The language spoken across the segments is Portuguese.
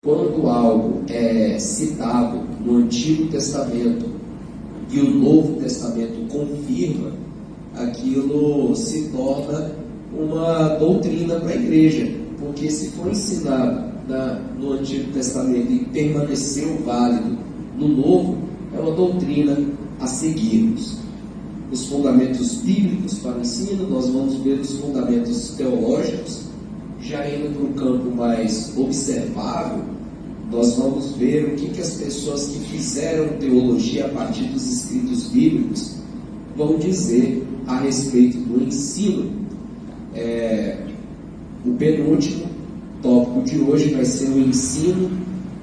Quando algo é citado no Antigo Testamento e o Novo Testamento confirma, aquilo se torna uma doutrina para a igreja, porque se for ensinado no Antigo Testamento e permaneceu válido no Novo, é uma doutrina a seguirmos. Os fundamentos bíblicos para o ensino, nós vamos ver os fundamentos teológicos. Já indo para um campo mais observável, nós vamos ver o que as pessoas que fizeram teologia a partir dos escritos bíblicos vão dizer a respeito do ensino. O penúltimo tópico de hoje vai ser o ensino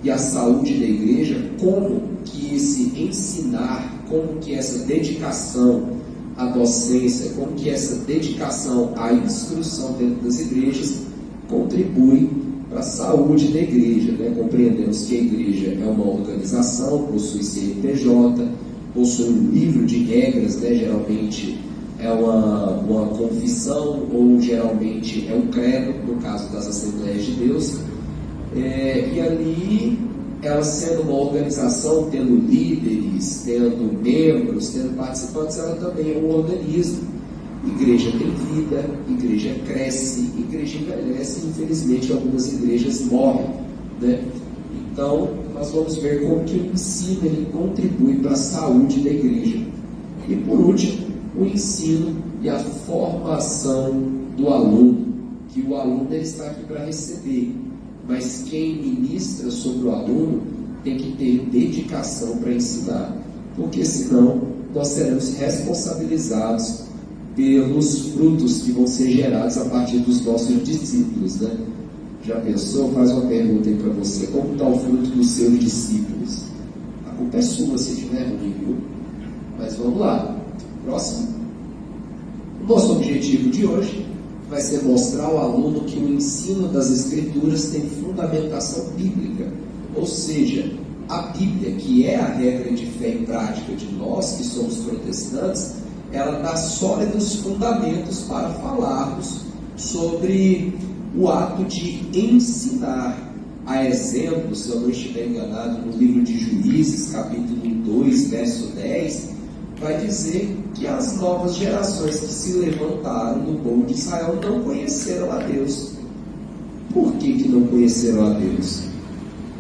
e a saúde da igreja, como que esse ensinar, como que essa dedicação à docência, como que essa dedicação à instrução dentro das igrejas contribui para a saúde da igreja, né? Compreendemos que a igreja é uma organização, possui CNPJ, possui um livro de regras, né? Geralmente é uma confissão, ou geralmente é um credo, no caso das Assembleias de Deus, e ali, ela sendo uma organização, tendo líderes, tendo membros, tendo participantes, ela também é um organismo. Igreja tem vida, igreja cresce, igreja envelhece, e infelizmente algumas igrejas morrem, né? Então, nós vamos ver como que o ensino ele contribui para a saúde da igreja. E por último, o ensino e a formação do aluno, que o aluno ele está aqui para receber, mas quem ministra sobre o aluno tem que ter dedicação para ensinar, porque senão nós seremos responsabilizados pelos frutos que vão ser gerados a partir dos nossos discípulos, né? Já pensou? Faz uma pergunta aí para você: como está o fruto dos seus discípulos? A culpa é sua se estiver ruim, viu? Mas vamos lá. Próximo. O nosso objetivo de hoje vai ser mostrar ao aluno que o ensino das Escrituras tem fundamentação bíblica, ou seja, a Bíblia, que é a regra de fé e prática de nós que somos protestantes, ela dá sólidos fundamentos para falarmos sobre o ato de ensinar. A exemplo, se eu não estiver enganado, no livro de Juízes, capítulo 2, verso 10, vai dizer que as novas gerações que se levantaram no povo de Israel não conheceram a Deus. Por que não conheceram a Deus?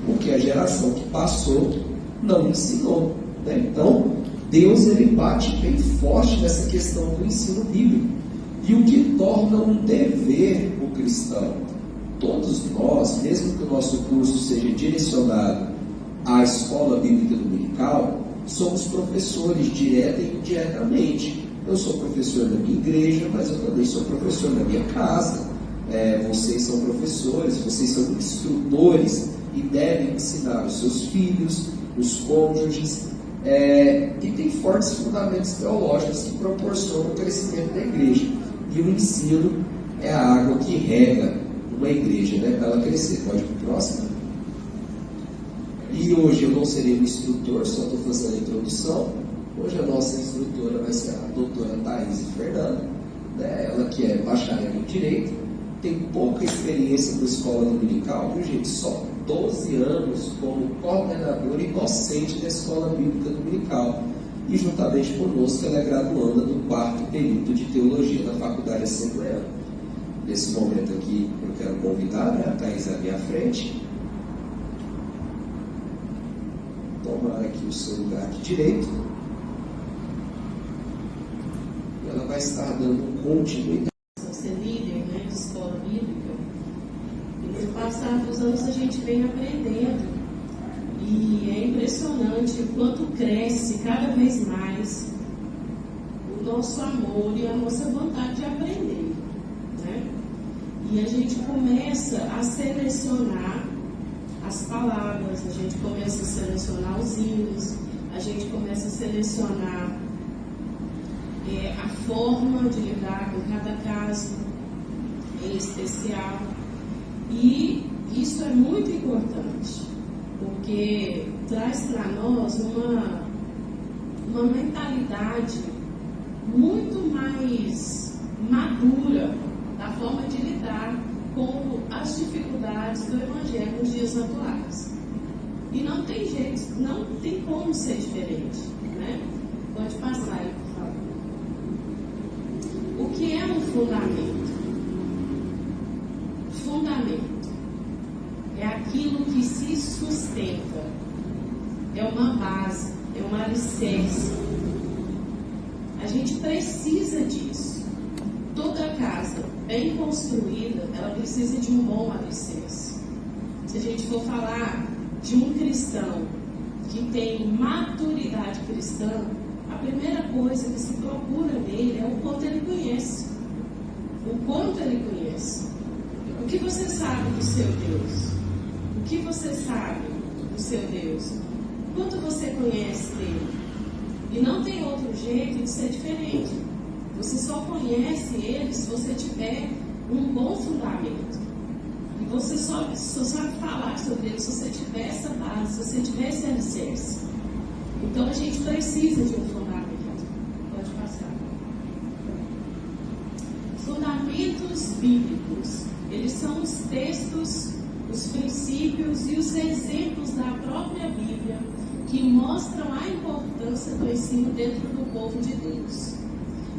Porque a geração que passou não ensinou, né? Então, Deus ele bate bem forte nessa questão do ensino bíblico, e o que torna um dever o cristão. Todos nós, mesmo que o nosso curso seja direcionado à escola bíblica dominical, somos professores direta e indiretamente. Eu sou professor da minha igreja, mas eu também sou professor da minha casa. Vocês são professores, vocês são instrutores e devem ensinar os seus filhos, os cônjuges. E tem fortes fundamentos teológicos que proporcionam o crescimento da igreja. E o ensino é a água que rega uma igreja, né, para ela crescer. Pode ir para o próximo. E hoje eu não serei um instrutor, só estou fazendo a introdução. Hoje a nossa instrutora vai ser a doutora Thaís Fernanda, né, ela que é bacharel em Direito, tem pouca experiência com escola dominical, viu, gente? Só 12 anos como coordenadora e docente da Escola Bíblica Dominical. E juntamente conosco ela é graduanda do 4º período de Teologia da Faculdade Assembleana. Nesse momento aqui eu quero convidar, né, a Thaís à minha frente. Tomar aqui o seu lugar de direito. E ela vai estar dando continuidade. Ser líder, né, de escola bíblica. E no passar dos anos a gente vem aprendendo, e é impressionante o quanto cresce cada vez mais o nosso amor e a nossa vontade de aprender, né? E a gente começa a selecionar as palavras, a gente começa a selecionar os hinos, a gente começa a selecionar a forma de lidar com cada caso em especial. E isso é muito importante, porque traz para nós uma mentalidade muito mais madura da forma de lidar com as dificuldades do Evangelho nos dias atuais. E não tem jeito, não tem como ser diferente, né? Pode passar aí, por favor. O que é um fundamento? Fundamento é aquilo que se sustenta, é uma base, é um alicerce. A gente precisa disso. Toda casa bem construída, ela precisa de um bom alicerce. Se a gente for falar de um cristão que tem maturidade cristã, a primeira coisa que se procura nele é o quanto ele conhece. O quanto ele conhece. O que você sabe do seu Deus? O que você sabe do seu Deus? Quanto você conhece dele? E não tem outro jeito de ser diferente. Você só conhece ele se você tiver um bom fundamento. E você só sabe falar sobre ele se você tiver essa base, se você tiver esse alicerce. Então a gente precisa de um fundamento. Pode passar. Fundamentos bíblicos. Eles são os textos, os princípios e os exemplos da própria Bíblia que mostram a importância do ensino dentro do povo de Deus.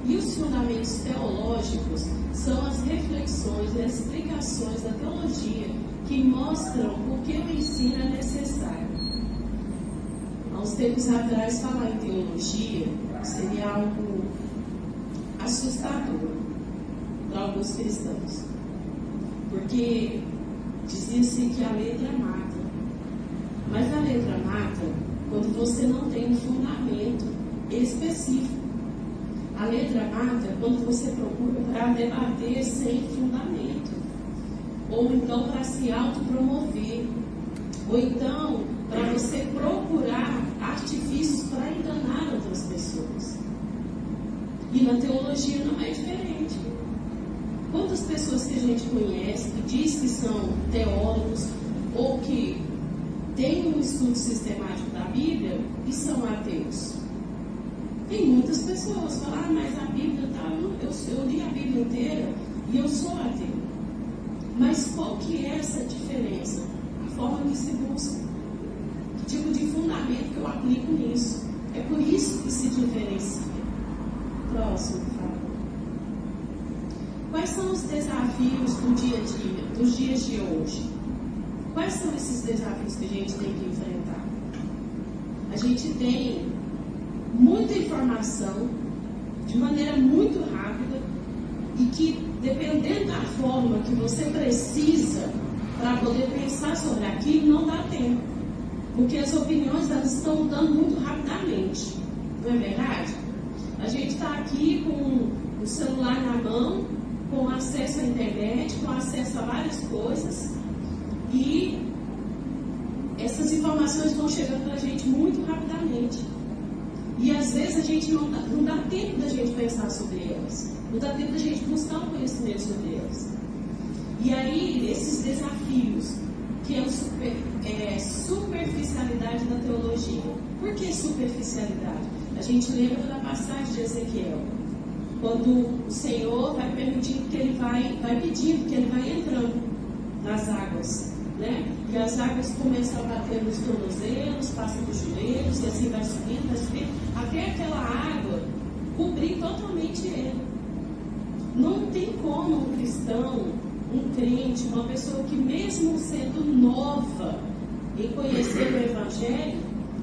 E os fundamentos teológicos são as reflexões e as explicações da teologia que mostram por que o ensino é necessário. Há uns tempos atrás, falar em teologia seria algo assustador para alguns cristãos. Porque dizia-se que a letra mata. Mas a letra mata quando você não tem um fundamento específico. A letra mata quando você procura para debater sem fundamento. Ou então para se autopromover. Ou então para você procurar artifícios para enganar outras pessoas. E na teologia não é diferente. Quantas pessoas que a gente conhece, que diz que são teólogos ou que têm um estudo sistemático da Bíblia e são ateus? Tem muitas pessoas que falam, mas a Bíblia tá, eu li a Bíblia inteira e eu sou ateu. Mas qual que é essa diferença? A forma que se busca. Que tipo de fundamento que eu aplico nisso? É por isso que se diferencia. Próximo, por favor. Quais são os desafios do dia a dia, dos dias de hoje? Quais são esses desafios que a gente tem que enfrentar? A gente tem muita informação, de maneira muito rápida, e que, dependendo da forma que você precisa para poder pensar sobre aquilo, não dá tempo. Porque as opiniões elas estão mudando muito rapidamente. Não é verdade? A gente está aqui com o celular na mão, com acesso à internet, com acesso a várias coisas, e essas informações vão chegando para a gente muito rapidamente. E às vezes a gente não dá tempo da gente pensar sobre elas, não dá tempo da gente buscar um conhecimento sobre elas. E aí, esses desafios, que é superficialidade da teologia. Por que superficialidade? A gente lembra da passagem de Ezequiel, quando o Senhor vai permitindo que ele vai pedindo que ele vai entrando nas águas, né? E as águas começam a bater nos tornozelos, passam dos joelhos, e assim vai subindo, até aquela água cobrir totalmente ele. Não tem como um cristão, um crente, uma pessoa que mesmo sendo nova em conhecer o Evangelho,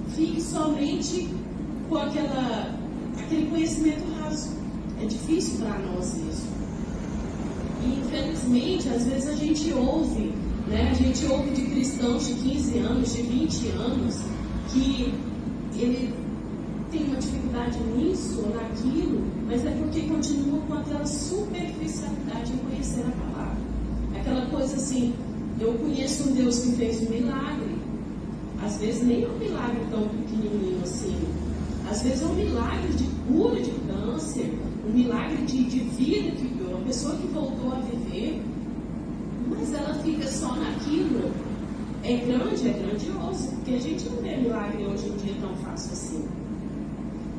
fique somente com aquele conhecimento raso. É difícil para nós isso. E infelizmente, às vezes a gente ouve, né? A gente ouve de cristãos de 15 anos, de 20 anos, que ele tem uma dificuldade nisso ou naquilo, mas é porque continua com aquela superficialidade em conhecer a palavra. Aquela coisa assim, eu conheço um Deus que fez um milagre. Às vezes nem é um milagre tão pequenininho assim. Às vezes é um milagre de cura de câncer, um milagre de vida, que uma pessoa que voltou a viver, mas ela fica só naquilo. É grandioso, porque a gente não vê milagre hoje em dia tão fácil assim.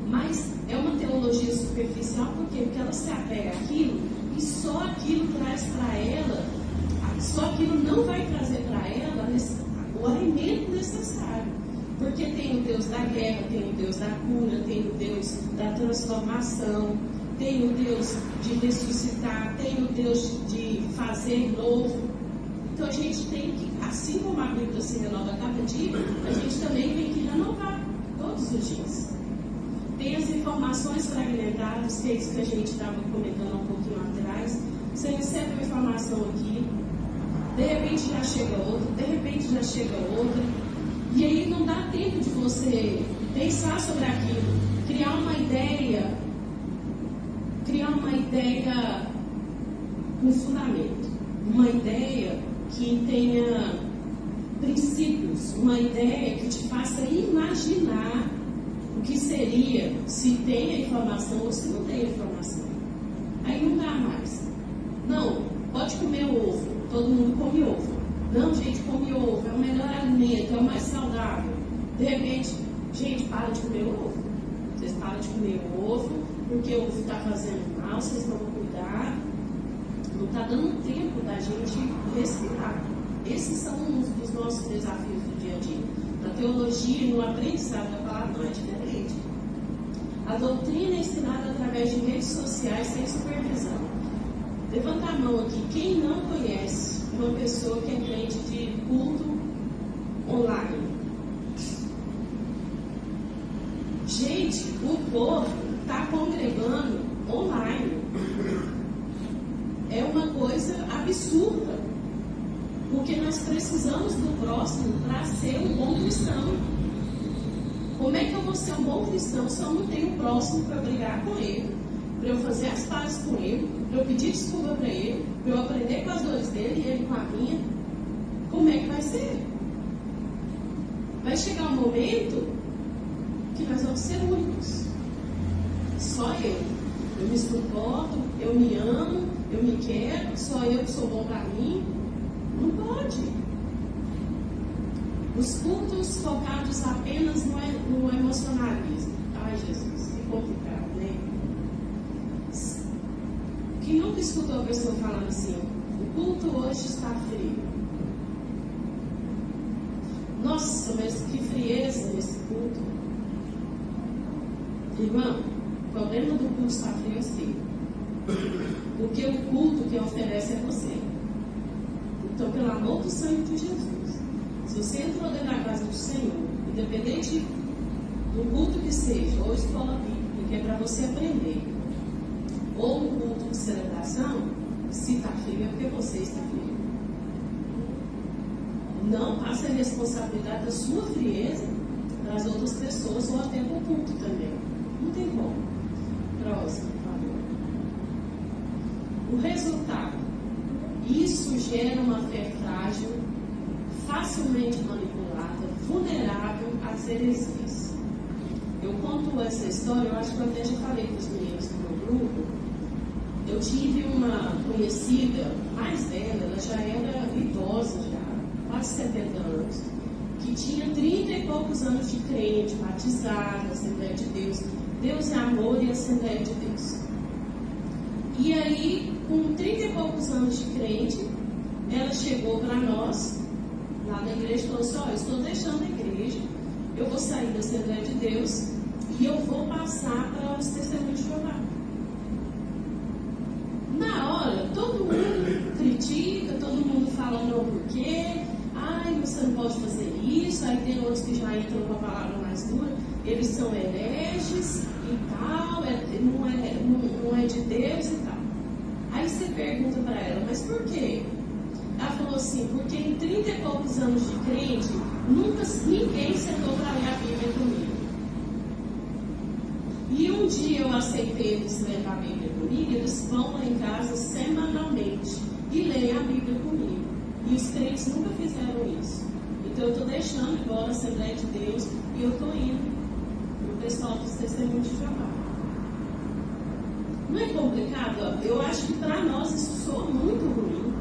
Mas é uma teologia superficial, por quê? Porque ela se apega àquilo e só aquilo traz para ela Só que ele não vai trazer para ela o alimento necessário. Porque tem o Deus da guerra, tem o Deus da cura, tem o Deus da transformação, tem o Deus de ressuscitar, tem o Deus de fazer novo. Então a gente tem que, assim como a Bíblia se renova cada dia, a gente também tem que renovar todos os dias. Tem as informações fragmentadas, que é isso que a gente estava comentando um pouquinho atrás. Você recebe uma informação aqui, de repente já chega outra, de repente já chega outra, e aí não dá tempo de você pensar sobre aquilo, criar uma ideia com fundamento, uma ideia que tenha princípios, uma ideia que te faça imaginar o que seria se tem a informação ou se não tem a informação. Aí não dá mais. Não, pode comer ovo, todo mundo come ovo. Não, gente, come ovo, é o melhor alimento, é o mais saudável. De repente, gente, para de comer ovo. Vocês param de comer ovo, porque o ovo está fazendo mal, vocês vão cuidar. Não está dando tempo da gente respirar. Esses são uns dos nossos desafios do dia a dia. Na teologia e no aprendizado da palavra não é diferente. A doutrina é ensinada através de redes sociais sem supervisão. Levanta a mão aqui, quem não conhece uma pessoa que é crente de culto online? Gente, o povo está congregando online. É uma coisa absurda. Porque nós precisamos do próximo para ser um bom cristão. Como é que eu vou ser um bom cristão se eu não tenho o próximo para brigar com ele, para eu fazer as pazes com ele, para eu pedir desculpa para ele, para eu aprender com as dores dele e ele com a minha? Como é que vai ser? Vai chegar um momento que nós vamos ser únicos. Só eu. Eu me suporto, eu me amo, eu me quero, só eu que sou bom para mim. Não pode. Os cultos focados apenas no emocionalismo. Ai, Jesus, que complicado, né? Quem nunca escutou a pessoa falando assim, o culto hoje está frio. Nossa, mas que frieza nesse culto. Irmão, o problema do culto estar frio é seu. Porque o culto que oferece é você. Então, pelo amor do sangue de Jesus, se você entrou dentro da casa do Senhor, independente do culto que seja, ou escola bíblica, que é para você aprender, ou um culto de celebração, se está frio é porque você está frio. Não passe a responsabilidade da sua frieza para as outras pessoas ou até para o culto também. Não tem como. Próximo, por favor. O resultado. Isso gera uma fé frágil, facilmente manipulada, vulnerável às heresias. Eu conto essa história, eu acho que eu até já falei para os meninos do meu grupo. Eu tive uma conhecida, mais velha, ela já era idosa, já, quase 70 anos, que tinha 30 e poucos anos de crente, batizada, Assembleia de Deus. Deus é amor e Assembleia de Deus. E aí, com 30 e poucos anos de crente, ela chegou para nós, lá na igreja, e falou assim, eu estou deixando a igreja, eu vou sair da Assembleia de Deus e eu vou passar para os Testemunhos de Jeová. Na hora, todo mundo critica, todo mundo fala não por quê, ai, você não pode fazer isso, aí tem outros que já entram com a palavra mais dura, eles são hereges e tal, não é de Deus e tal. Aí você pergunta para ela, mas por quê? Ela falou assim, porque em 30 e poucos anos de crente, nunca ninguém sentou para ler a Bíblia comigo. E um dia eu aceitei eles lerem a Bíblia comigo, eles vão lá em casa semanalmente e leem a Bíblia comigo. E os crentes nunca fizeram isso. Então eu estou deixando embora a Assembleia de Deus e eu estou indo para o pessoal dos Testemunhos de Jeová. Não é complicado? Eu acho que para nós isso soa muito ruim.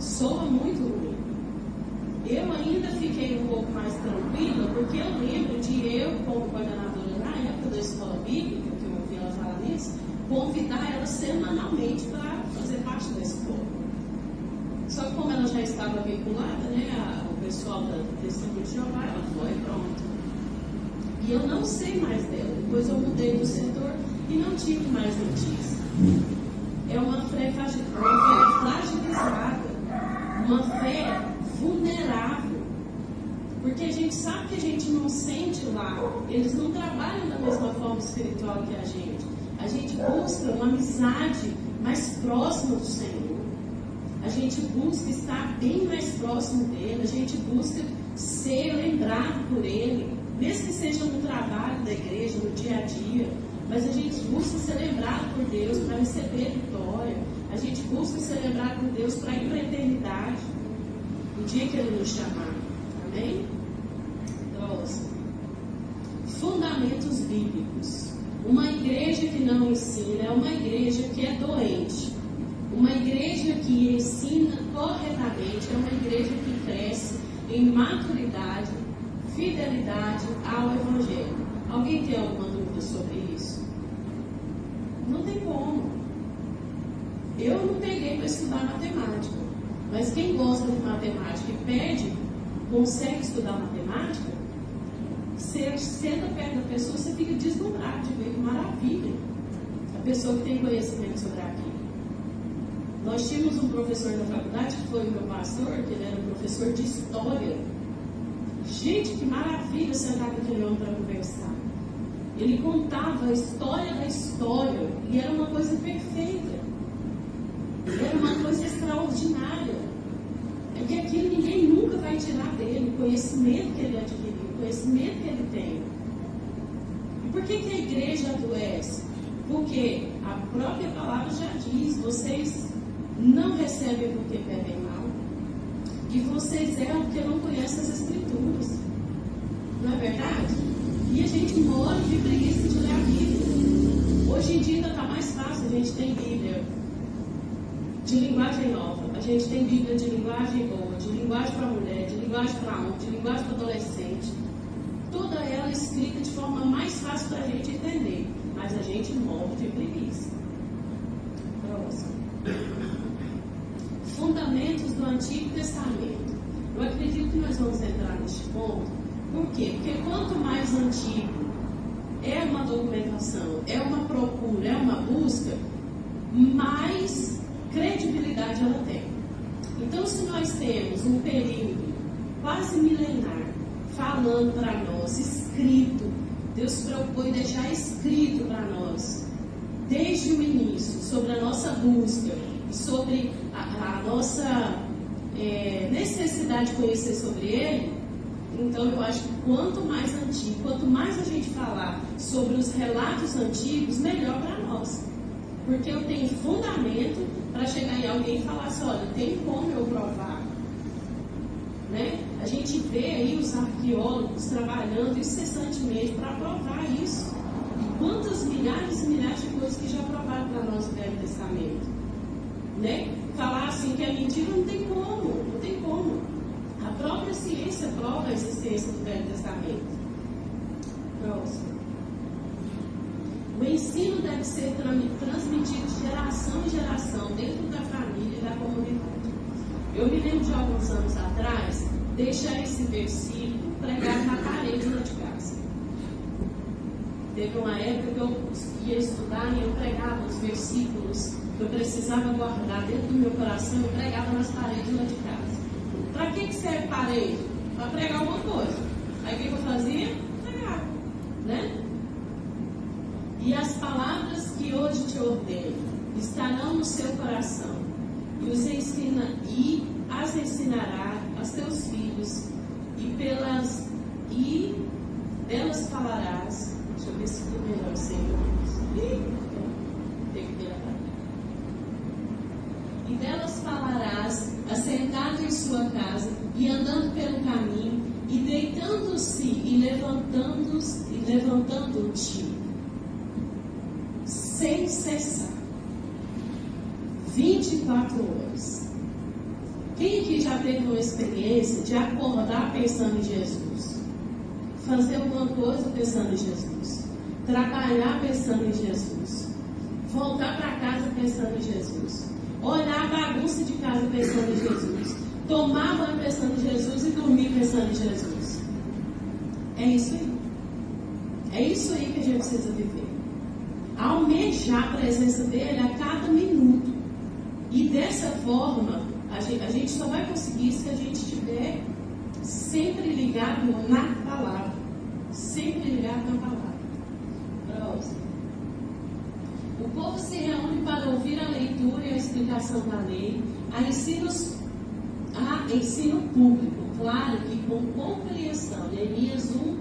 Soa muito ruim. Eu ainda fiquei um pouco mais tranquila, porque eu lembro de eu, como coordenadora na época da escola bíblica, que eu ouvi ela falar nisso, convidar ela semanalmente para fazer parte da escola. Só que como ela já estava vinculada, né, o pessoal da Testemunho de Jeová, ela foi, pronto. E eu não sei mais dela. Depois eu mudei do setor e não tive mais notícia. É uma fé fragilizada, uma fé vulnerável. Porque a gente sabe que a gente não sente lá. Eles não trabalham da mesma forma espiritual que a gente. A gente busca uma amizade mais próxima do Senhor. A gente busca estar bem mais próximo dele. A gente busca ser lembrado por ele. Mesmo que seja no trabalho da igreja, no dia a dia. Mas a gente busca ser lembrado por Deus para receber vitória. A gente busca ser lembrado por Deus para ir para a eternidade. O dia que ele nos chamar. Amém? Próximo. Fundamentos bíblicos. Uma igreja que não ensina é uma igreja que é doente. Uma igreja que ensina corretamente é uma igreja que cresce em maturidade, fidelidade ao Evangelho. Alguém tem alguma dúvida sobre isso? Não tem como. Eu não peguei para estudar matemática, mas quem gosta de matemática e pede, consegue estudar matemática, você senta perto da pessoa, você fica deslumbrado de ver que maravilha a pessoa que tem conhecimento sobre aquilo. Nós tínhamos um professor da faculdade, que foi o meu pastor, que ele era um professor de história. Gente, que maravilha sentar com aquele homem para conversar. Ele contava a história da história e era uma coisa perfeita. Era uma coisa extraordinária. É que aquilo ninguém nunca vai tirar dele, o conhecimento que ele adquiriu, o conhecimento que ele tem. E por que a igreja adoece? Porque a própria palavra já diz, vocês não recebem porque pedem mal, e vocês erram porque não conhecem as Escrituras. Não é verdade? E a gente morre de preguiça de ler a Bíblia. Hoje em dia ainda está mais fácil, a gente tem Bíblia de linguagem nova, a gente tem Bíblia de linguagem boa, de linguagem para mulher, de linguagem para homem, de linguagem para adolescente. Toda ela escrita de forma mais fácil para a gente entender, mas a gente morre de preguiça. Próximo. Fundamentos do Antigo Testamento. Eu acredito que nós vamos entrar neste ponto. Por quê? Porque quanto mais antigo é uma documentação, é uma procura, é uma busca, mais credibilidade ela tem. Então, se nós temos um período quase milenar falando para nós, escrito, Deus se preocupou em deixar escrito para nós, desde o início, sobre a nossa busca e sobre a nossa necessidade de conhecer sobre Ele. Então eu acho que quanto mais antigo, quanto mais a gente falar sobre os relatos antigos, melhor para nós. Porque eu tenho fundamento para chegar em alguém e falar assim, olha, tem como eu provar. Né? A gente vê aí os arqueólogos trabalhando incessantemente para provar isso. Quantas milhares e milhares de coisas que já provaram para nós no Velho Testamento. Né? Falar assim que é mentira não tem como, não tem como. A própria ciência prova a existência do Velho Testamento. Próximo. O ensino deve ser transmitido de geração em geração dentro da família e da comunidade. Eu me lembro de alguns anos atrás deixar esse versículo pregado na parede lá de casa. Teve uma época que eu ia estudar e eu pregava os versículos que eu precisava guardar dentro do meu coração e pregava nas paredes lá de casa. Para que serve parede? Para pregar alguma coisa. Aí o que eu fazia? Pregava. Né? E as palavras que hoje te ordeno estarão no seu coração e as ensinará aos teus filhos e delas falarás. Deixa eu ver se ficou melhor Senhor. Tem que ver a e delas falarás, assentado em sua casa e andando pelo caminho e deitando-se e levantando-te sem cessar 24 horas. Quem aqui já teve uma experiência de acordar pensando em Jesus? Fazer alguma coisa pensando em Jesus? Trabalhar pensando em Jesus? Voltar para casa pensando em Jesus? olhar a bagunça de casa pensando em Jesus, tomar banho pensando em Jesus e dormir pensando em Jesus. É isso aí. É isso aí que a gente precisa viver. Almejar a presença dele a cada minuto. E dessa forma, a gente só vai conseguir se a gente estiver sempre ligado na palavra. Sempre ligado na palavra. Próximo. O povo se reúne para ouvir a leitura e a explicação da lei, a ensino público, claro que com compreensão. Neemias 1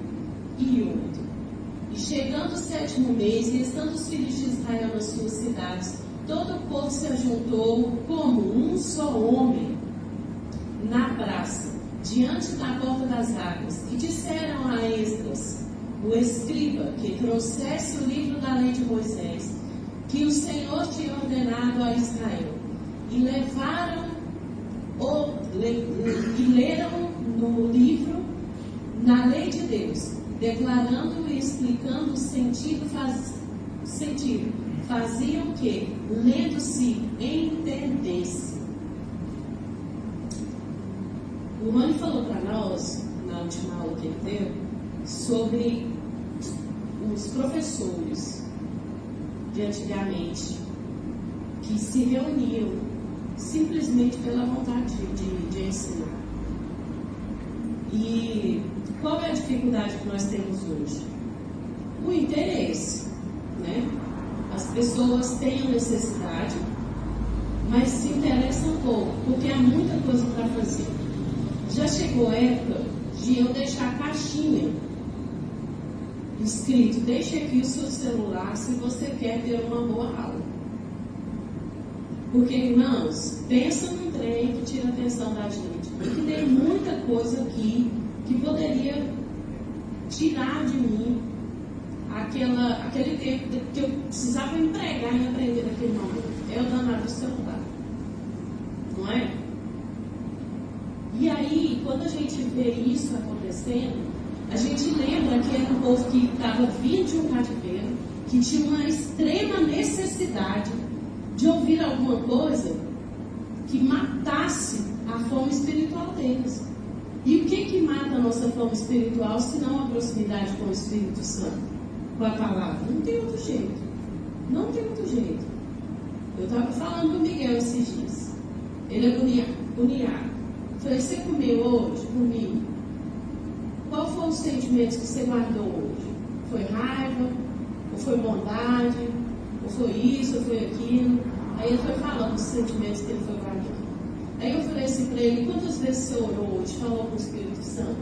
e 8. E chegando o 7º mês, e estando os filhos de Israel nas suas cidades, todo o povo se ajuntou como um só homem na praça, diante da porta das águas, e disseram a Esdras, o escriba, que trouxesse o livro da lei de Moisés, que o Senhor tinha ordenado a Israel. E leram no livro, na lei de Deus, declarando e explicando o sentido. Faziam o que? Lendo-se, entendesse. O Rony falou para nós, na última aula que ele deu, sobre os professores de antigamente, que se reuniam simplesmente pela vontade de ensinar. E qual é a dificuldade que nós temos hoje? O interesse, né? As pessoas têm a necessidade, mas se interessam pouco, porque há muita coisa para fazer. Já chegou a época de eu deixar a caixinha escrito: deixe aqui o seu celular se você quer ter uma boa aula. Porque, irmãos, pensa num trem que tira a atenção da gente. Porque tem muita coisa aqui que poderia tirar de mim aquele tempo que eu precisava empregar e aprender naquele momento. É o danado do celular. Não é? E aí, quando a gente vê isso acontecendo, a gente lembra que era um povo que estava vindo de um cativeiro, que tinha uma extrema necessidade de ouvir alguma coisa que matasse a fome espiritual deles. E o que mata a nossa fome espiritual, se não a proximidade com o Espírito Santo, com a palavra? Não tem outro jeito. Não tem outro jeito. Eu estava falando com o Miguel esses dias. Ele é agoniado. Falei: você comeu hoje comigo? Qual foram os sentimentos que você guardou hoje? Foi raiva? Ou foi bondade? Ou foi isso? Ou foi aquilo? Aí ele foi falando dos sentimentos que ele foi guardando. Aí eu falei assim para ele: quantas vezes você orou hoje, falou com o Espírito Santo,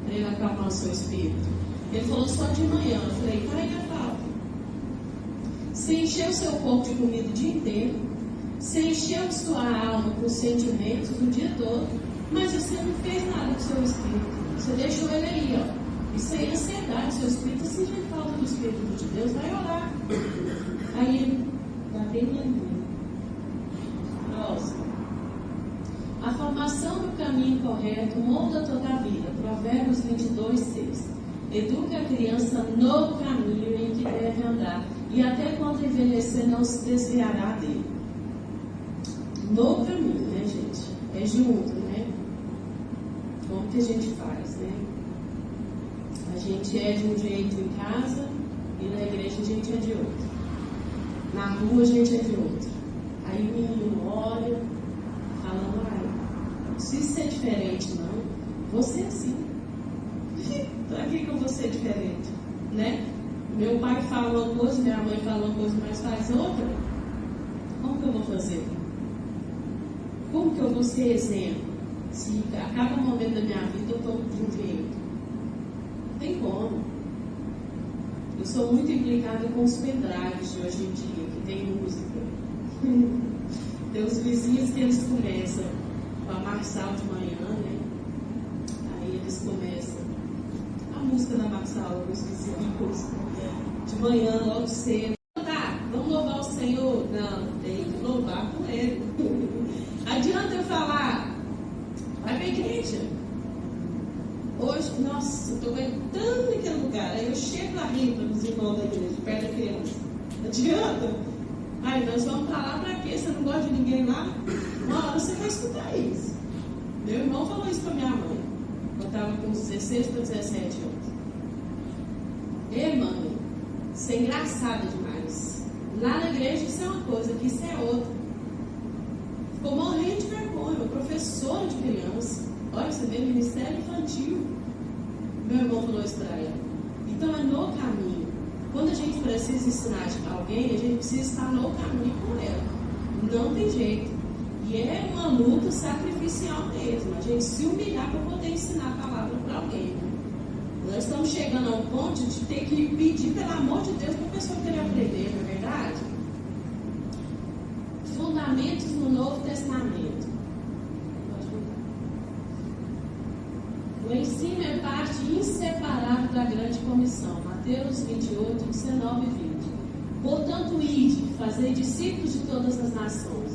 para ele acalmar o seu espírito? Ele falou: só de manhã. Eu falei: tá aí a falta. Você encheu o seu corpo de comida o dia inteiro, você encheu sua alma com sentimentos o dia todo, mas você não fez nada com o seu espírito. Você deixou ele aí, ó. Isso aí é ansiedade. Seu espírito, se sentir falta do Espírito de Deus, vai orar. Aí ele está bem lindo. Próximo. A formação do caminho correto molda toda a vida. Provérbios 22:6. Educa a criança no caminho em que deve andar, e até quando envelhecer não se desviará dele. No caminho, né, gente? É junto, né? Como que a gente faz, né? A gente é de um jeito em casa e na igreja a gente é de outro. Na rua a gente é de outro. Aí o menino olha, falando: se isso é diferente, não, você é assim. Para que eu vou ser diferente? Né? Meu pai fala uma coisa, minha mãe fala uma coisa, mas faz outra. Como que eu vou fazer? Como que eu vou ser exemplo? Se a cada momento da minha vida eu estou de um jeito. Não tem como. Eu sou muito implicada com os pendrives de hoje em dia, que tem música. Tem os vizinhos que eles começam com a Marçal de manhã, né? Aí eles começam a música da Marçal, os vizinhos, de manhã, logo cedo. Tá, vamos louvar o Senhor? Não, tem que louvar com ele. Adianta eu falar: vai pra igreja. Hoje, nossa, eu estou aguentando naquele lugar. Aí eu chego lá rindo nos irmãos da igreja, perto da criança. Adianta? Aí nós vamos para lá para quê? Você não gosta de ninguém lá? Uma hora você vai escutar isso. Meu irmão falou isso para minha mãe. Eu estava com 16 para 17 anos. Ei, mãe, isso é engraçado demais. Lá na igreja isso é uma coisa, aqui isso é outra. Ficou morrendo de vergonha. Uma professora de criança. Olha, você vê, ministério infantil. Meu irmão falou isso para ela. Então é no caminho. Quando a gente precisa ensinar alguém, a gente precisa estar no caminho com ela. Não tem jeito. E é uma luta sacrificial mesmo. A gente se humilhar para poder ensinar a palavra para alguém. Nós estamos chegando a um ponto de ter que pedir, pelo amor de Deus, para a pessoa querer aprender, não é verdade? Fundamentos no Novo Testamento. Pode voltar. O ensino é parte inseparável da grande comissão. Mateus 28, 19 e 20. Portanto, ide, fazei discípulos de todas as nações,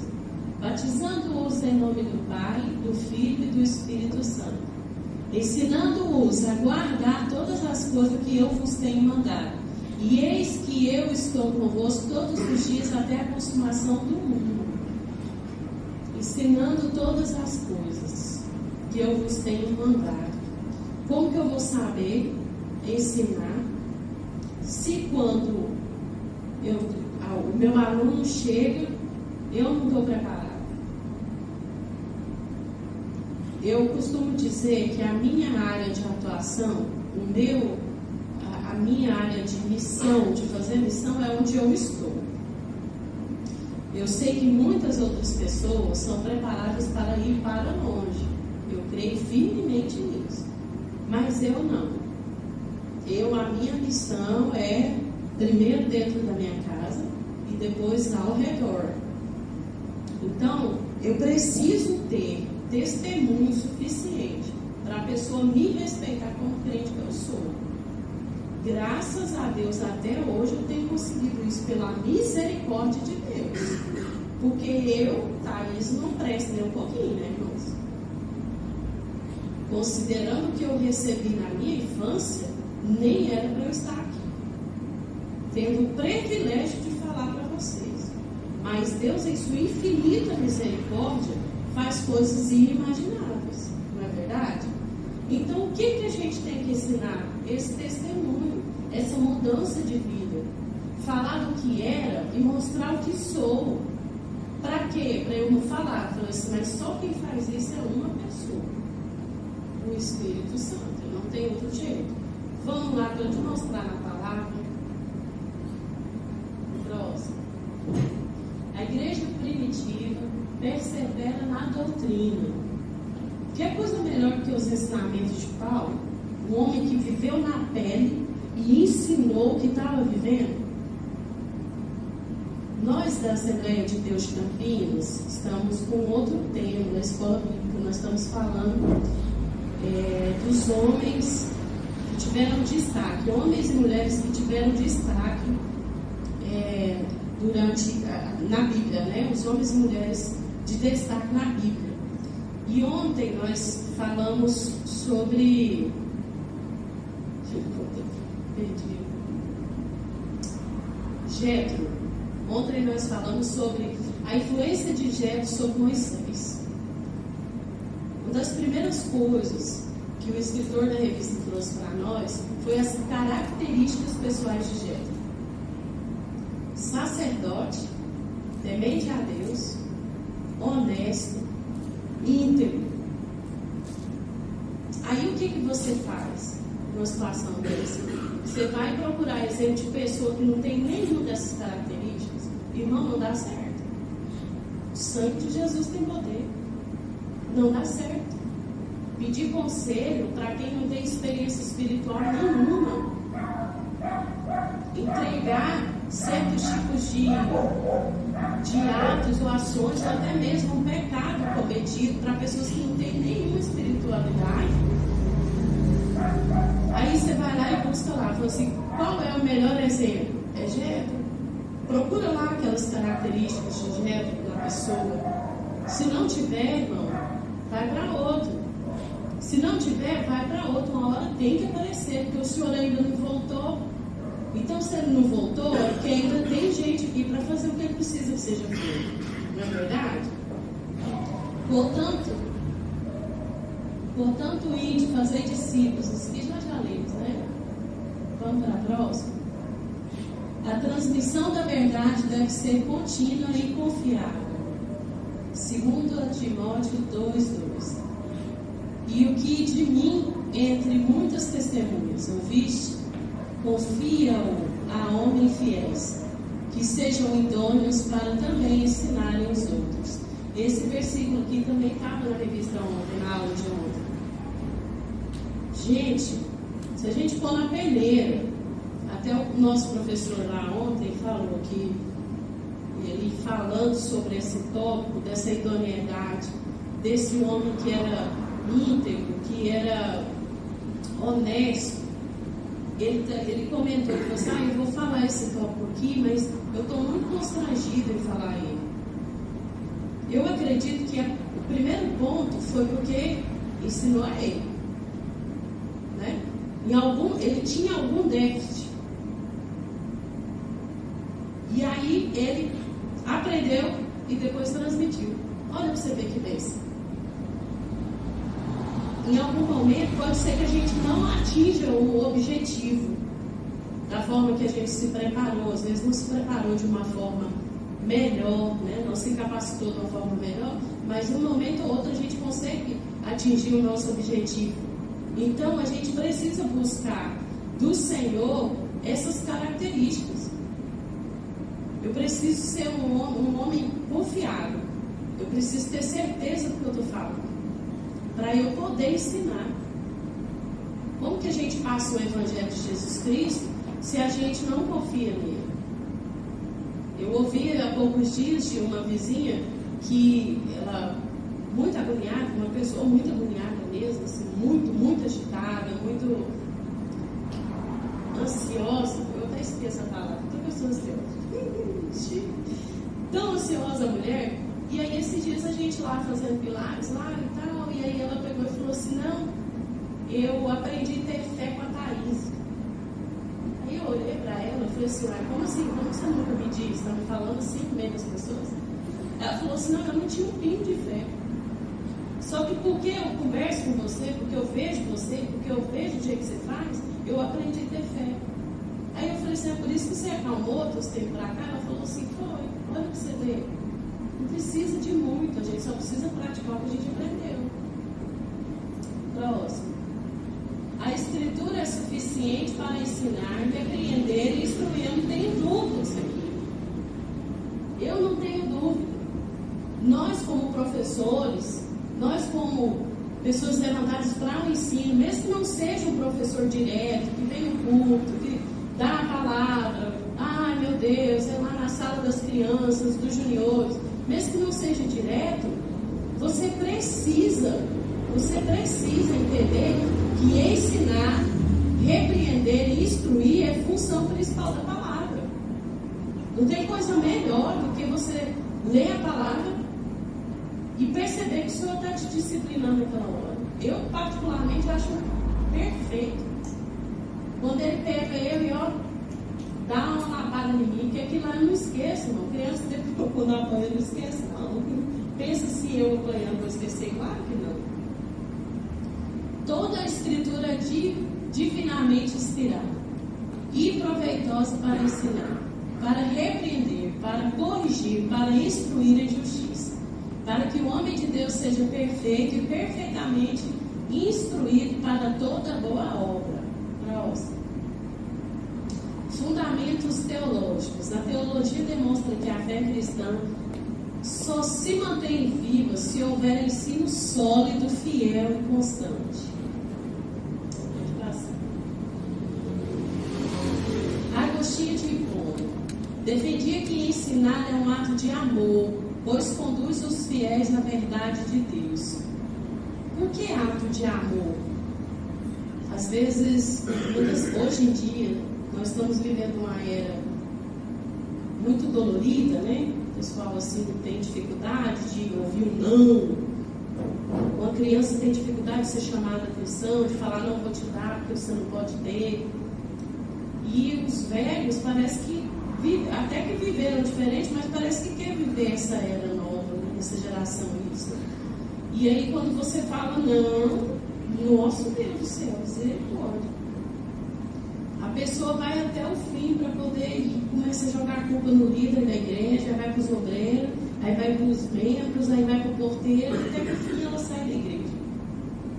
batizando-os em nome do Pai, do Filho e do Espírito Santo, ensinando-os a guardar todas as coisas que eu vos tenho mandado. E eis que eu estou convosco todos os dias até a consumação do mundo, ensinando todas as coisas que eu vos tenho mandado. Como que eu vou saber ensinar se quando o meu aluno chega, eu não estou preparado? Eu costumo dizer que a minha área de atuação, a minha área de missão, de fazer missão, é onde eu estou. Eu sei que muitas outras pessoas são preparadas para ir para longe. Eu creio firmemente nisso. Mas eu não. A minha missão é primeiro dentro da minha casa e depois ao redor. Então, eu preciso ter testemunho suficiente para a pessoa me respeitar como crente que eu sou. Graças a Deus, até hoje eu tenho conseguido isso pela misericórdia de Deus. Porque Thaís, não presta nem um pouquinho, né, irmãos? Considerando o que eu recebi na minha infância, nem era para eu estar aqui. Tendo o privilégio de falar para vocês. Mas Deus, em sua infinita misericórdia, faz coisas inimagináveis, não é verdade? Então, o que a gente tem que ensinar? Esse testemunho, essa mudança de vida. Falar do que era e mostrar o que sou. Para quê? Para eu não falar. Assim, mas só quem faz isso é uma pessoa. O Espírito Santo. Não tem outro jeito. Vamos lá para eu te mostrar na palavra. Próximo. A igreja primitiva persevera na doutrina. Que coisa melhor que os ensinamentos de Paulo? Um homem que viveu na pele e ensinou o que estava vivendo. Nós da Assembleia de Deus de Campinas estamos com outro tema na escola bíblica. Nós estamos falando dos homens que tiveram destaque, homens e mulheres que tiveram destaque na Bíblia, né? Os homens e mulheres de destaque na Bíblia. E ontem nós falamos sobre Jetro. Ontem nós falamos sobre a influência de Jetro sobre Moisés. Uma das primeiras coisas que o escritor da revista trouxe para nós foi as características pessoais de Jetro. Sacerdote, temente a Deus, honesto, íntegro. Aí o que você faz numa situação dessa? Você vai procurar exemplo de pessoa que não tem nenhuma dessas características? Irmão, não dá certo. O sangue de Jesus tem poder. Não dá certo. Pedir conselho para quem não tem experiência espiritual nenhuma. Entregar certos tipos de atos ou ações, ou até mesmo um pecado cometido para pessoas que não têm nenhuma espiritualidade. Aí você vai lá e busca lá, fala assim, qual é o melhor exemplo? É Jetro. Procura lá aquelas características de Jetro da pessoa. Se não tiver, irmão, vai para outro. Se não tiver, vai para outro. Uma hora tem que aparecer, porque o senhor ainda não voltou. Então, se ele não voltou, é porque ainda tem gente aqui para fazer o que ele precisa que seja feito. Não é verdade? Portanto, ide, fazer discípulos. Isso aqui nós já lemos, né? Vamos para a próxima. A transmissão da verdade deve ser contínua e confiável. 2 Timóteo 2:2. E o que de mim, entre muitas testemunhas, ouviste, confia-o a homens fiéis, que sejam idôneos para também ensinarem os outros. Esse versículo aqui também estava na revista ontem, na aula de ontem. Gente, se a gente pôr na peneira, até o nosso professor lá ontem falou que ele falando sobre esse tópico, dessa idoneidade, desse homem que era íntegro, que era honesto, ele comentou, ele falou assim, eu vou falar esse tópico aqui, mas eu estou muito constrangido em falar ele. Eu acredito que o primeiro ponto foi porque ensinou a ele, né? Ele tinha algum déficit. E aí ele aprendeu e depois transmitiu. Olha para você ver que bênção. Em algum momento pode ser que a gente não atinja o objetivo da forma que a gente se preparou. Às vezes não se preparou de uma forma melhor, né? Não se capacitou de uma forma melhor, mas em um momento ou outro a gente consegue atingir o nosso objetivo. Então a gente precisa buscar do Senhor essas características. Eu preciso ser um homem confiável. Eu preciso ter certeza do que eu estou falando, para eu poder ensinar. Como que a gente passa o Evangelho de Jesus Cristo se a gente não confia nele? Eu ouvi há poucos dias de uma vizinha que ela, muito agoniada, uma pessoa muito agoniada mesmo, assim, muito agitada, muito ansiosa. Eu até esqueço a palavra, toda pessoa ansiosa. Tão ansiosa a mulher. E aí esses dias a gente lá fazendo pilates lá e tal, e aí ela pegou e falou assim, não, eu aprendi a ter fé com a Thaís. Aí eu olhei para ela e falei assim, como assim? Como você nunca me disse? Está me falando assim no meio das pessoas? Ela falou assim, não, eu não tinha um pingo de fé. Só que porque eu converso com você, porque eu vejo você, porque eu vejo o jeito que você faz, eu aprendi a ter fé. Aí eu falei assim, é por isso que você acalmou dos tempos para cá? Ela falou assim, foi, olha para você ver. Não precisa de muito, a gente só precisa praticar o que a gente aprendeu. Próximo. A Escritura é suficiente para ensinar, repreender e instruir. Eu não tenho dúvida disso aqui. Eu não tenho dúvida. Nós, como professores, nós, como pessoas levantadas para o ensino, mesmo que não seja um professor direto, que vem no culto, que dá a palavra, ai meu Deus, é lá na sala das crianças, dos juniores, mesmo que não seja direto, você precisa entender que ensinar, repreender e instruir é função principal da palavra. Não tem coisa melhor do que você ler a palavra e perceber que o Senhor está te disciplinando naquela hora. Eu, particularmente, acho perfeito. Quando ele pega eu e ó, dá uma lapada em mim, que aquilo lá eu não esqueço, irmão. Criança, depois quando apanha, eu não esqueço, não. Pensa se eu apanhando, vou esquecer? Claro que não. Toda a Escritura é divinamente inspirada e proveitosa para ensinar, para repreender, para corrigir, para instruir em justiça, para que o homem de Deus seja perfeito e perfeitamente instruído para toda boa obra. Próximo. Fundamentos teológicos. A teologia demonstra que a fé cristã só se mantém viva se houver ensino sólido, fiel e constante. Agostinho de Hipona defendia que ensinar é um ato de amor, pois conduz os fiéis na verdade de Deus. Por que ato de amor? Às vezes, hoje em dia, nós estamos vivendo uma era muito dolorida, né? O pessoal assim tem dificuldade de ouvir um não. Uma criança tem dificuldade de ser chamada a atenção, de falar não vou te dar porque você não pode ter. E os velhos parece que até que viveram diferente, mas parece que quer viver essa era nova, né? Essa geração isso. E aí quando você fala não, nosso Deus do céu, misericórdia. A pessoa vai até o fim para poder ir, começa a jogar a culpa no líder da igreja, vai para os obreiros, aí vai para os membros, aí vai para o porteiro, até que no fim ela sai da igreja.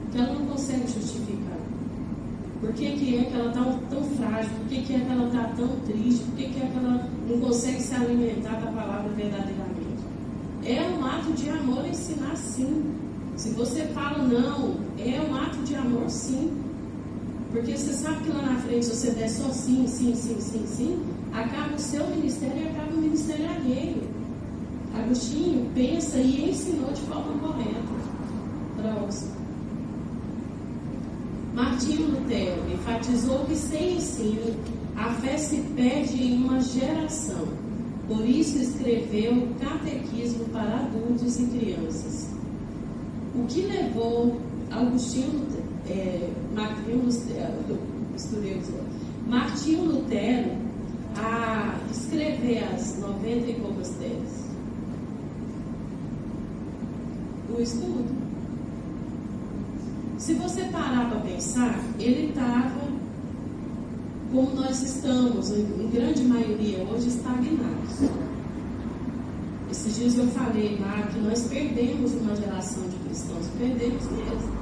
Porque ela não consegue justificar. Por que é que ela está tão frágil? Por que é que ela está tão triste? Por que é que ela não consegue se alimentar da palavra verdadeiramente? É um ato de amor ensinar sim. Se você fala não, é um ato de amor sim. Porque você sabe que lá na frente, se você der só sim, acaba o seu ministério e acaba o ministério alheio. Agostinho pensa e ensinou de forma correta. Próximo. Martinho Lutero enfatizou que sem ensino a fé se perde em uma geração. Por isso escreveu o Catequismo para adultos e crianças. O que levou Martinho Lutero a escrever as 90 e poucas teses? O estudo. Se você parar para pensar, ele estava, como nós estamos, em grande maioria hoje, estagnados. Esses dias eu falei lá que nós perdemos uma geração de cristãos, perdemos mesmo.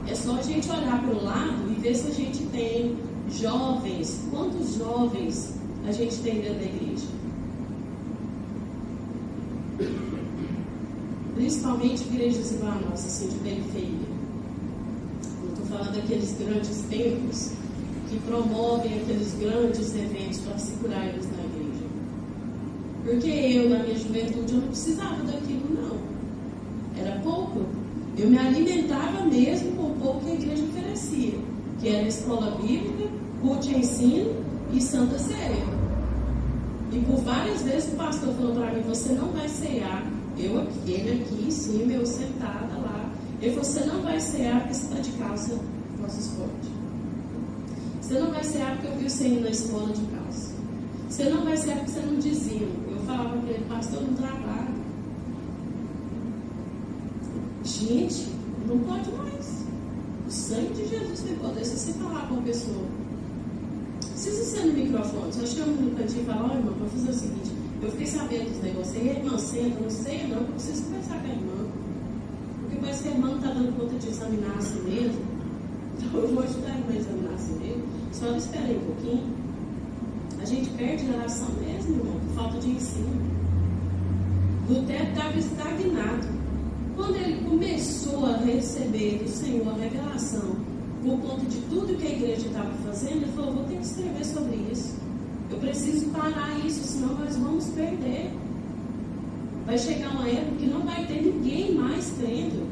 É só a gente olhar para o lado e ver se a gente tem jovens, quantos jovens a gente tem dentro da igreja. Principalmente igrejas igual a nossa, assim, de periferia. Falando daqueles grandes templos que promovem aqueles grandes eventos para segurar eles na igreja. Porque eu, na minha juventude, eu não precisava daquilo, não. Era pouco. Eu me alimentava mesmo com o pouco que a igreja oferecia, que era escola bíblica, culto de ensino e santa ceia. E por várias vezes o pastor falou para mim: você não vai cear. Ele aqui em cima, eu sentada lá. Ele falou: você não vai cear porque você está de calça nosso esporte. Você não vai cear porque eu vi você indo na escola de calça. Você não vai cear porque você não dizia. Eu falava para ele: pastor, não trabalho. Gente, não pode mais. O sangue de Jesus tem poder. Se você falar com a pessoa, precisa ser no microfone. Só chama no cantinho e fala: olha, irmão, vou fazer o seguinte. Eu fiquei sabendo dos negócios. E a irmã senta, não sei não, eu preciso conversar com a irmã. Parece que a irmã não está dando conta de examinar a si mesmo. Então eu vou ajudar a irmã a examinar a si mesmo. Só espera aí um pouquinho. A gente perde geração mesmo, irmão, por falta de ensino. Lutero estava estagnado. Quando ele começou a receber do Senhor a revelação, por conta de tudo que a igreja estava fazendo, ele falou: vou ter que escrever sobre isso. Eu preciso parar isso, senão nós vamos perder. Vai chegar uma época que não vai ter ninguém mais crendo,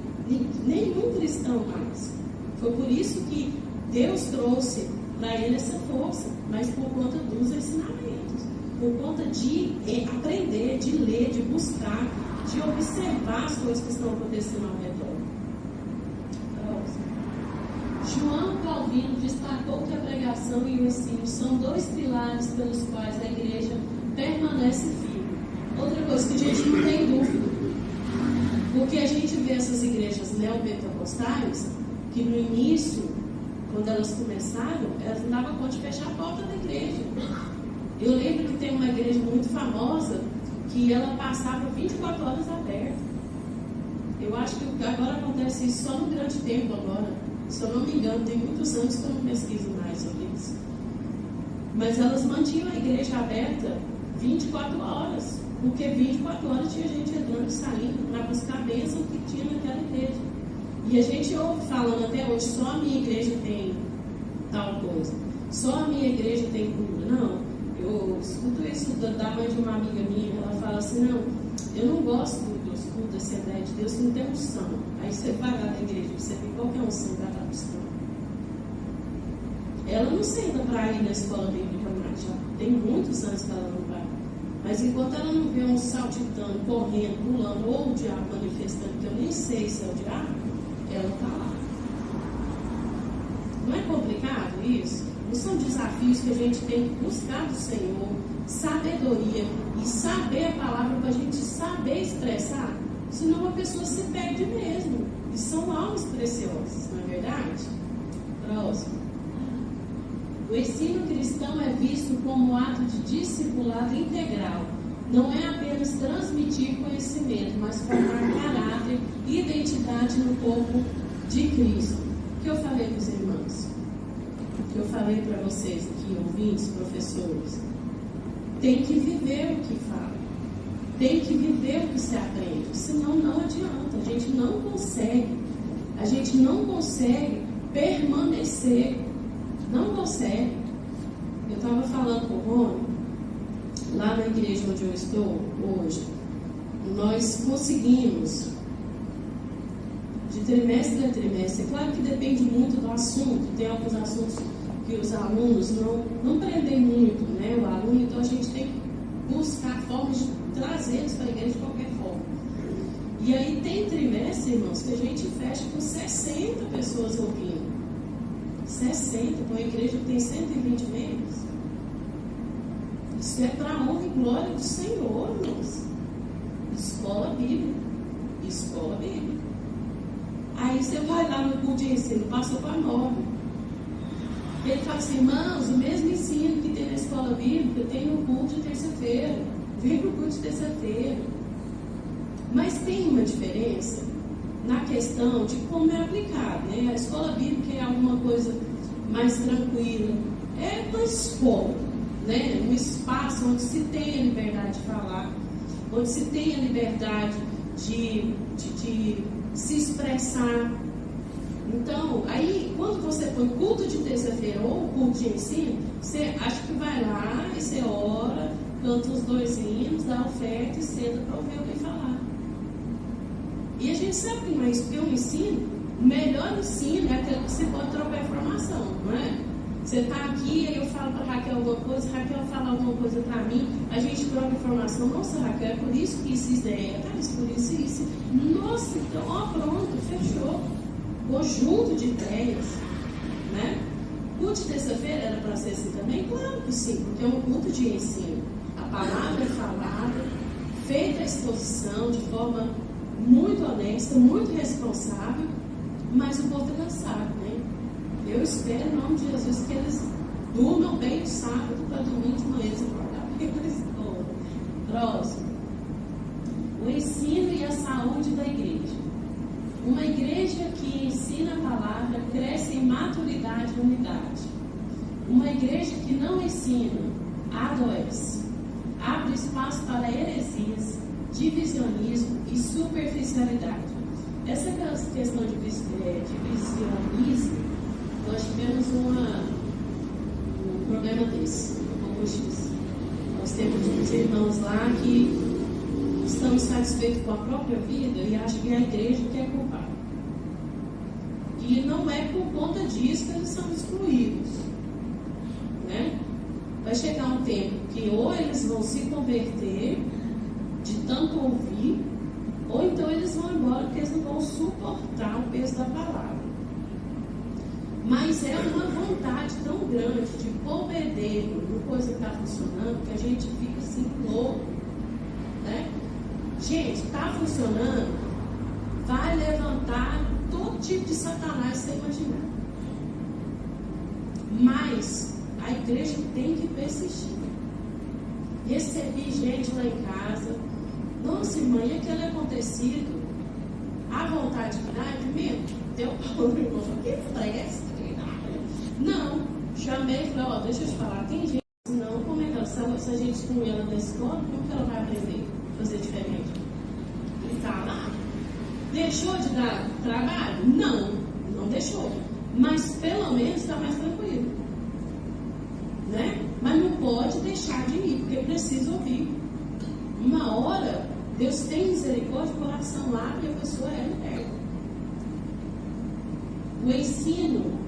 nenhum cristão mais. Foi por isso que Deus trouxe para ele essa força, mas por conta dos ensinamentos, por conta de aprender, de ler, de buscar, de observar as coisas que estão acontecendo ao redor. João Calvino destacou que a pregação e o ensino são dois pilares pelos quais a igreja permanece firme. Outra coisa que a gente não tem dúvida, porque a gente vê essas igrejas neopentecostais, que no início, quando elas começaram, elas não davam conta de fechar a porta da igreja. Eu lembro que tem uma igreja muito famosa, que ela passava 24 horas aberta. Eu acho que agora acontece isso só no grande tempo agora. Se eu não me engano, tem muitos anos que eu não pesquiso mais sobre isso. Mas elas mantinham a igreja aberta 24 horas. Porque 24 horas tinha gente entrando e saindo para buscar a bênção que tinha naquela igreja. E a gente ouve falando até hoje: só a minha igreja tem tal coisa, só a minha igreja tem cura. Não, eu escuto isso da mãe de uma amiga minha. Ela fala assim: não, eu não gosto dos cultos da Assembleia de Deus que não tem unção. Aí você vai lá na igreja, você vê qual que é a unção que ela está buscando. Ela não senta para ir na escola bíblica mais, já tem muitos anos que ela não vai. Mas enquanto ela não vê um saltitando, correndo, pulando, ou o diabo manifestando, que eu nem sei se é o diabo, ela está lá. Não é complicado isso? Os são desafios que a gente tem que buscar do Senhor, sabedoria e saber a palavra para a gente saber expressar, senão a pessoa se perde mesmo. E são almas preciosas, não é verdade? Próximo. O ensino cristão é visto como ato de discipulado integral. Não é apenas transmitir conhecimento, mas formar caráter e identidade no corpo de Cristo. O que eu falei para os irmãos? O que eu falei para vocês aqui, ouvintes, professores? Tem que viver o que fala. Tem que viver o que se aprende. Senão não adianta. A gente não consegue. A gente não consegue permanecer. Não consegue. Eu estava falando com o Rony, lá na igreja onde eu estou hoje, nós conseguimos, de trimestre a trimestre, claro que depende muito do assunto, tem alguns assuntos que os alunos não prendem muito, né, o aluno, então a gente tem que buscar formas de trazê-los para a igreja de qualquer forma. E aí tem trimestre, irmãos, que a gente fecha com 60 pessoas ouvindo. 60, com a igreja que tem 120 membros. Isso é para a honra e glória do Senhor, irmãos. Escola bíblica. Escola bíblica. Aí você vai lá no culto de ensino, passa para 9. Ele fala assim, irmãos, o mesmo ensino que tem na escola bíblica tem no culto de terça-feira. Vem para o culto de terça-feira. Mas tem uma diferença na questão de como é aplicado, né? A escola bíblica é alguma coisa mais tranquila. É uma escola, né? Um espaço onde se tem a liberdade de falar, onde se tem a liberdade de se expressar. Então, aí, quando você põe culto de terça-feira ou culto de ensino, você acha que vai lá e você ora, canta os 2 hinos, dá oferta e senta para ouvir alguém falar. E a gente sabe que não é isso, porque o ensino, o melhor ensino é aquele que você pode trocar informação, não é? Você está aqui, aí eu falo para Raquel alguma coisa, Raquel fala alguma coisa para mim, a gente troca informação. Nossa, Raquel, é por isso que isso é, tá, isso por isso e isso. Nossa, então, ó, pronto, fechou. Conjunto de ideias, né? Culto de terça-feira era para ser assim também? Claro que sim, porque é um culto de ensino. A palavra é falada, feita a exposição de forma muito honesta, muito responsável, mas o povo é cansado, né? Eu espero, em nome de Jesus, que eles durmam bem o sábado para domingo de manhã eles acordar bem para a escola. Próximo. O ensino e a saúde da igreja. Uma igreja que ensina a palavra cresce em maturidade e unidade. Uma igreja que não ensina adoece. Abre espaço para heresias, divisionismo e superficialidade. Essa questão de divisionismo, nós tivemos um problema desse, nós temos uns irmãos lá que estão satisfeitos com a própria vida e acham que é a igreja que é culpada. E não é por conta disso que eles são excluídos, né? Vai chegar um tempo que ou eles vão se converter de tanto ouvir, ou então eles vão embora porque eles não vão suportar o peso da palavra. Mas é uma vontade tão grande de pôr bedelho numa coisa que está funcionando que a gente fica assim louco, né? Gente, está funcionando, vai levantar todo tipo de satanás sem imaginar. Mas a igreja tem que persistir. Recebi gente lá em casa. Nossa, irmã, e aquele acontecido? A vontade que dá é primeiro. Deu pau no irmão. Que presta? Não. Chamei e falei, ó, deixa eu te falar. Tem gente que não, como é que ela sabe? Se a gente excluir ela da escola, como que ela vai aprender a fazer diferente? E tá lá. Deixou de dar trabalho? Não, não deixou. Mas pelo menos está mais tranquilo. Né? Mas não pode deixar de ir, porque precisa ouvir. Uma hora, Deus tem misericórdia, o coração abre e a pessoa é liberta. O ensino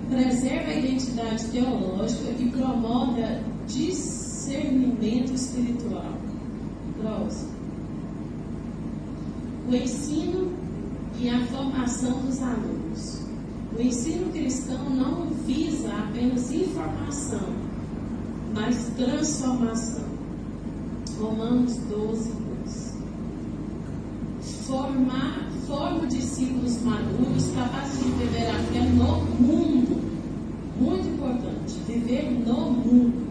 preserva a identidade teológica e promove discernimento espiritual. Próximo. O ensino e a formação dos alunos. O ensino cristão não visa apenas menos informação, mais transformação. Romanos 12, 2. Forma discípulos maduros, capazes de viver a fé no mundo. Muito importante, viver no mundo.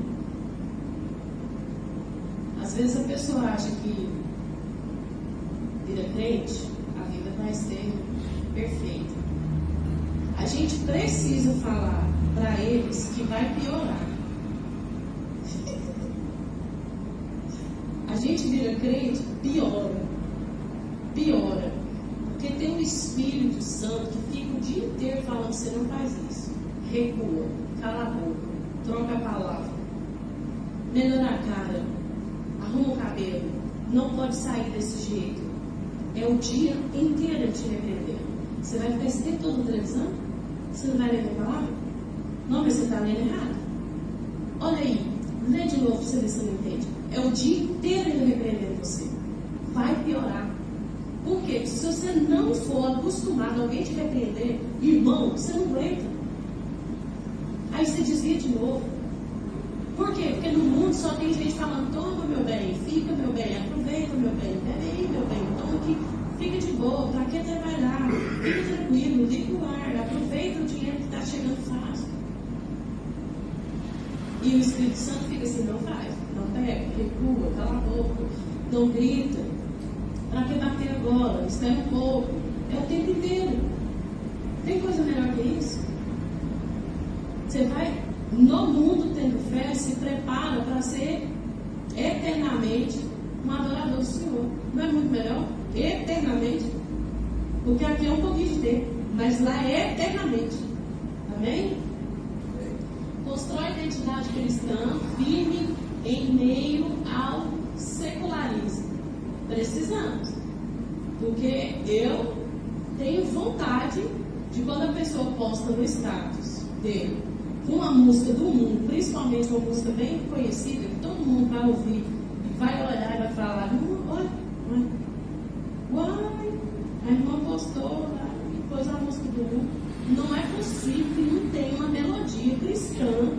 Às vezes a pessoa acha que vira crente, a vida vai ser perfeita. A gente precisa falar para eles que vai piorar. A gente vira crente, piora. Porque tem um Espírito Santo que fica o dia inteiro falando: você não faz isso. Recua, cala a boca, troca a palavra, melhora a cara, arruma o cabelo, não pode sair desse jeito. É o dia inteiro te repreendendo. Você vai ficar esse tempo todo televisão? Você não vai ler a palavra? Não, mas você está lendo errado. Olha aí, lê de novo para você ver se você não entende. É o dia inteiro ele repreendendo você. Vai piorar. Por quê? Se você não for acostumado a alguém te repreender, irmão, você não aguenta. Aí você desvia de novo. Por quê? Porque no mundo só tem gente falando: toma meu bem, fica meu bem, aproveita meu bem, bebe aí meu bem, toma aqui, fica de boa, para que trabalhar? Fica tranquilo, liga o ar, aproveita o dinheiro que está chegando fácil. E o Espírito Santo fica assim: não faz, não pega, recua, cala a boca, não grita. Para que bater agora? Espera um pouco. É o tempo inteiro. Tem coisa melhor que isso? Você vai no mundo tendo fé, se prepara para ser eternamente um adorador do Senhor. Não é muito melhor? Eternamente. Porque aqui é um pouquinho de tempo, mas lá é eternamente. Amém? Constrói a identidade cristã firme em meio ao secularismo. Precisamos. Porque eu tenho vontade de, quando a pessoa posta no status dele com uma música do mundo, principalmente uma música bem conhecida, que todo mundo vai ouvir e vai olhar e vai falar: olha, uai, a irmã postou lá e pôs a música do mundo. Não é possível que não tenha uma melodia cristã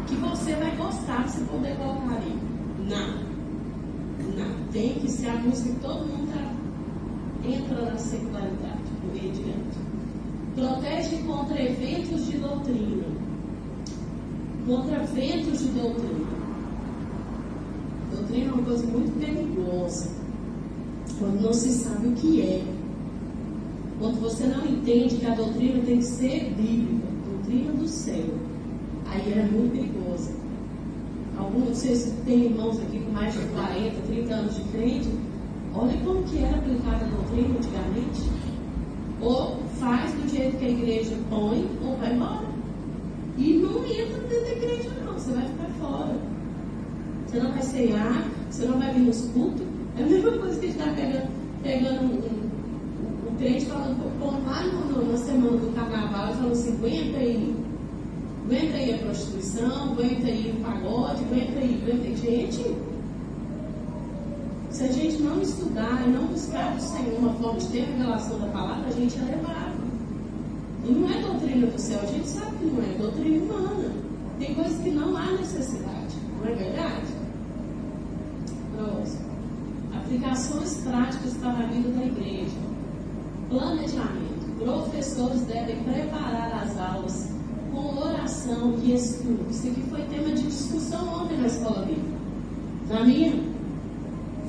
que você vai gostar de você poder colocar ali. Não. Tem que ser a música que todo mundo entra na secularidade, por aí adiante. Protege contra eventos de doutrina. Contra ventos de doutrina. Doutrina é uma coisa muito perigosa. Quando não se sabe o que é. Quando você não entende que a doutrina tem que ser bíblica, doutrina do céu, aí é muito perigosa. Alguns, não sei se tem irmãos aqui com mais de 40, 30 anos de crente, olha como que era aplicada a doutrina antigamente. Ou faz do jeito que a igreja põe, ou vai embora. E não entra dentro da igreja não, você vai ficar fora. Você não vai ceiar, você não vai vir nos cultos. É a mesma coisa que a gente está pegando um crente falando lá na semana do carnaval, falando assim: aguenta aí a prostituição, aguenta aí o pagode, aguenta aí. Gente, se a gente não estudar e não buscar do Senhor uma forma de ter revelação da palavra, a gente é levado. E não é doutrina do céu, a gente sabe que não é, doutrina humana. Tem coisas que não há necessidade, não é verdade? Próximo. Aplicações práticas para a vida da igreja. Planejamento. Professores devem preparar as aulas com oração e estudo. Isso aqui foi tema de discussão ontem na escola bíblica. Na minha,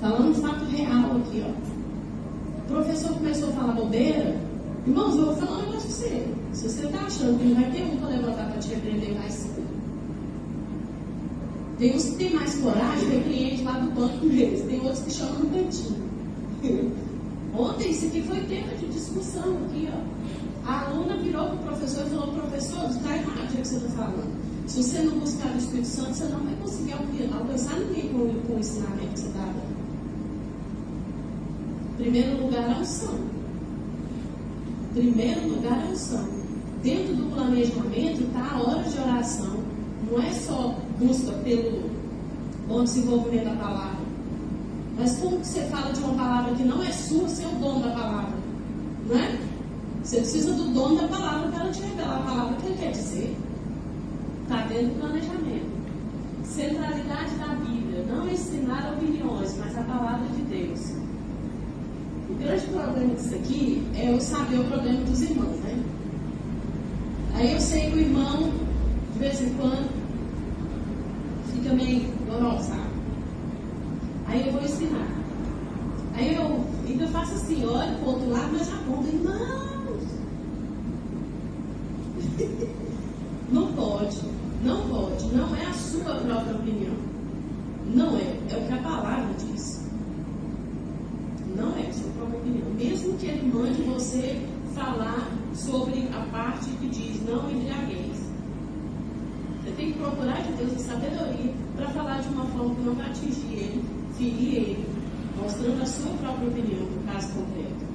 falando um fato real aqui, ó. O professor começou a falar bobeira. Irmãos, eu vou falar um negócio pra você. Se você está achando que não vai ter um para levantar para te repreender mais cedo, tem uns que tem mais coragem, tem cliente lá do banco deles, tem outros que chamam no cantinho. Ontem isso aqui foi tema de discussão aqui, ó. A aluna virou para o professor e falou: professor, está errado o que você está falando. Se você não buscar o Espírito Santo, você não vai conseguir alcançar ninguém com o ensinamento que você está dando. Em primeiro lugar, a unção. Primeiro lugar, a unção. Dentro do planejamento está a hora de oração. Não é só busca pelo bom desenvolvimento da palavra. Mas como que você fala de uma palavra que não é sua sem o dono da palavra? Não é? Você precisa do dono da palavra para ela te revelar a palavra que ele quer dizer. está dentro do planejamento. Centralidade da Bíblia, não ensinar opiniões, mas a palavra de Deus. O grande problema disso aqui é eu saber o problema dos irmãos, né? Aí eu sei que o irmão, de vez em quando, fica meio goró, sabe? Aí eu vou ensinar. Aí eu ainda faço assim, olho para o outro lado, mas aponto, irmãos! Não pode, não é a sua própria opinião. Não é o que a palavra diz. Não é a sua própria opinião. Mesmo que ele mande você falar sobre a parte que diz não embriagueis. Você tem que procurar de Deus a sabedoria para falar de uma forma que não vai atingir ele, ferir ele, mostrando a sua própria opinião no caso concreto.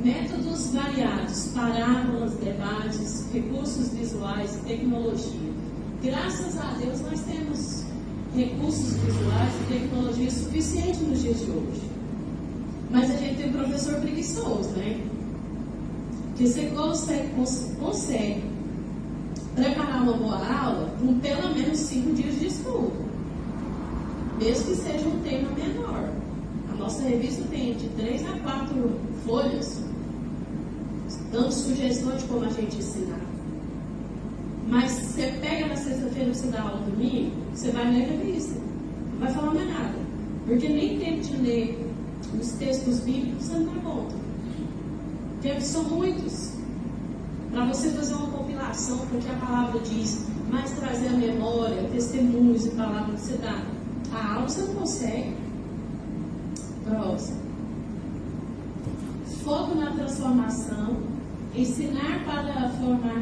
Métodos variados, parábolas, debates, recursos visuais, tecnologia. Graças a Deus nós temos recursos visuais e tecnologia suficiente nos dias de hoje. Mas a gente tem um professor preguiçoso, né? Que você consegue preparar uma boa aula com pelo menos 5 dias de estudo. Mesmo que seja um tema menor. A nossa revista tem de 3 a 4 folhas, dando sugestões de como a gente ensinar. Mas você pega na sexta-feira, você dá aula no domingo, você vai ler a revista. Não vai falar mais nada. Porque nem tempo de ler os textos bíblicos você não dá conta. Porque são muitos. Para você fazer uma compilação, porque a palavra diz, mas trazer a memória, testemunhos e palavras que você dá. A aula você não consegue. Próximo. Foco na transformação. Ensinar para formar